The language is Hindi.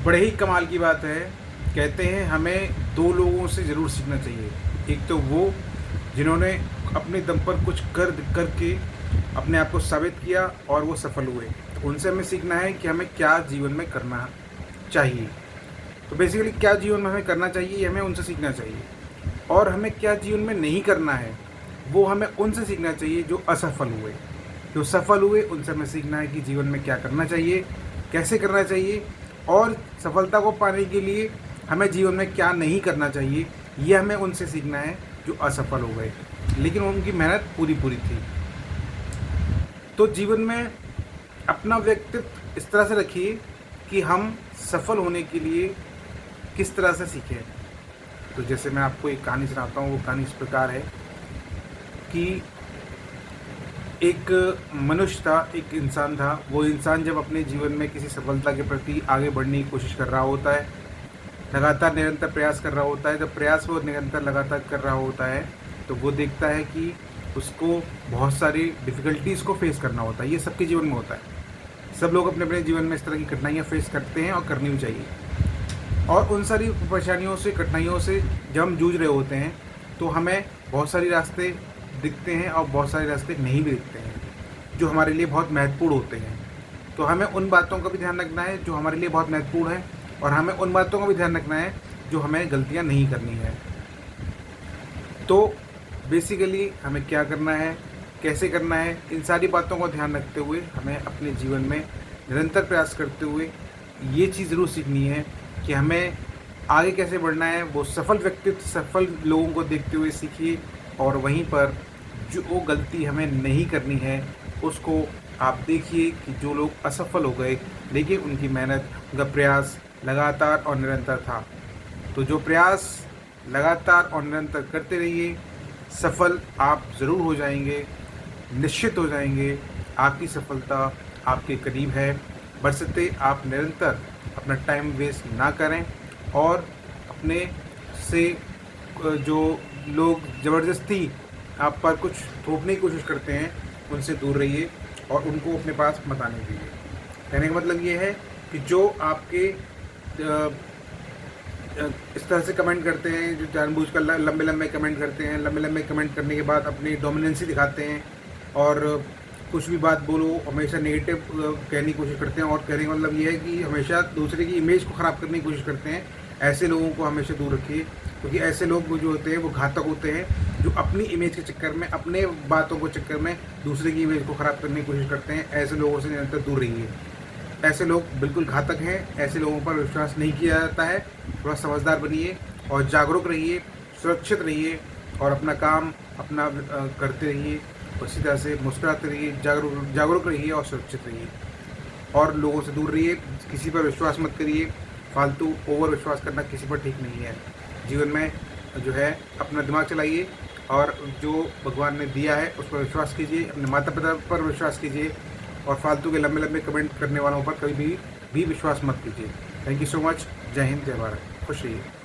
बड़े ही कमाल की बात है। कहते हैं हमें दो लोगों से ज़रूर सीखना चाहिए। एक तो वो जिन्होंने अपने दम पर कुछ करके अपने आप को साबित किया और वो सफल हुए। तो उनसे हमें सीखना है कि हमें क्या जीवन में करना चाहिए। तो बेसिकली क्या जीवन में हमें करना चाहिए, ये हमें उनसे सीखना चाहिए। और हमें क्या जीवन में नहीं करना है, वो हमें उनसे सीखना चाहिए जो असफल हुए। जो सफल हुए उनसे हमें सीखना है कि जीवन में क्या करना चाहिए, कैसे करना चाहिए, और सफलता को पाने के लिए हमें जीवन में क्या नहीं करना चाहिए, ये हमें उनसे सीखना है जो असफल हो गए लेकिन उनकी मेहनत पूरी पूरी थी। तो जीवन में अपना व्यक्तित्व इस तरह से रखिए कि हम सफल होने के लिए किस तरह से सीखें। तो जैसे मैं आपको एक कहानी सुनाता हूँ। वो कहानी इस प्रकार है कि एक मनुष्य था, एक इंसान था। वो इंसान जब अपने जीवन में किसी सफलता के प्रति आगे बढ़ने की कोशिश कर रहा होता है, लगातार निरंतर प्रयास कर रहा होता है, जब प्रयास वो निरंतर लगातार कर रहा होता है तो वो देखता है कि उसको बहुत सारी डिफ़िकल्टीज़ को फेस करना होता है। ये सबके जीवन में होता है। सब लोग अपने अपने जीवन में इस तरह की कठिनाइयाँ फेस करते हैं और करनी भी चाहिए। और उन सारी परेशानियों से, कठिनाइयों से जब हम जूझ रहे होते हैं तो हमें बहुत सारे रास्ते दिखते हैं और बहुत सारे रास्ते नहीं भी दिखते हैं, जो हमारे लिए बहुत महत्वपूर्ण होते हैं। तो हमें उन बातों का भी ध्यान रखना है जो हमारे लिए बहुत महत्वपूर्ण है, और हमें उन बातों का भी ध्यान रखना है जो हमें गलतियाँ नहीं करनी है। तो बेसिकली हमें क्या करना है, कैसे करना है, इन सारी बातों का ध्यान रखते हुए हमें अपने जीवन में निरंतर प्रयास करते हुए ये चीज़ ज़रूर सीखनी है कि हमें आगे कैसे बढ़ना है। वो सफल व्यक्तित्व, सफल लोगों को देखते हुए सीखिए, और वहीं पर जो गलती हमें नहीं करनी है उसको आप देखिए कि जो लोग असफल हो गए लेकिन उनकी मेहनत, उनका प्रयास लगातार और निरंतर था। तो जो प्रयास लगातार और निरंतर करते रहिए, सफल आप ज़रूर हो जाएंगे, निश्चित हो जाएंगे। आपकी सफलता आपके करीब है। बशर्ते आप निरंतर अपना टाइम वेस्ट ना करें, और अपने से जो लोग ज़बरदस्ती आप पर कुछ थोपने की कोशिश करते हैं उनसे दूर रहिए और उनको अपने पास मत आने दीजिए। कहने का मतलब ये है कि जो आपके इस तरह से कमेंट करते हैं, जो जानबूझकर लंबे लंबे कमेंट करते हैं, लंबे लंबे कमेंट करने के बाद अपनी डोमिनेंसी दिखाते हैं और कुछ भी बात बोलो हमेशा नेगेटिव कहने की कोशिश करते हैं, और कहने का मतलब ये है कि हमेशा दूसरे की इमेज को ख़राब करने की कोशिश करते हैं। ऐसे लोगों को हमेशा दूर रखिए, क्योंकि ऐसे लोग जो होते हैं वो घातक होते हैं, जो अपनी इमेज के चक्कर में, अपने बातों के चक्कर में दूसरे की इमेज को ख़राब करने की कोशिश करते हैं। ऐसे लोगों से निरंतर दूर रहिए। ऐसे लोग बिल्कुल घातक हैं। ऐसे लोगों पर विश्वास नहीं किया जाता है। थोड़ा समझदार बनिए और जागरूक रहिए, सुरक्षित रहिए, और अपना काम अपना करते रहिए। उसी तरह से मुस्कुराते रहिए, जागरूक रहिए और सुरक्षित रहिए, और लोगों से दूर रहिए। किसी पर विश्वास मत करिए। फालतू ओवर विश्वास करना किसी पर ठीक नहीं है। जीवन में जो है अपना दिमाग चलाइए, और जो भगवान ने दिया है उस पर विश्वास कीजिए, अपने माता पिता पर विश्वास कीजिए, और फालतू के लंबे लंबे कमेंट करने वालों पर कभी भी विश्वास मत कीजिए। Thank you so much. जय हिंद, जय भारत। खुश रहिए।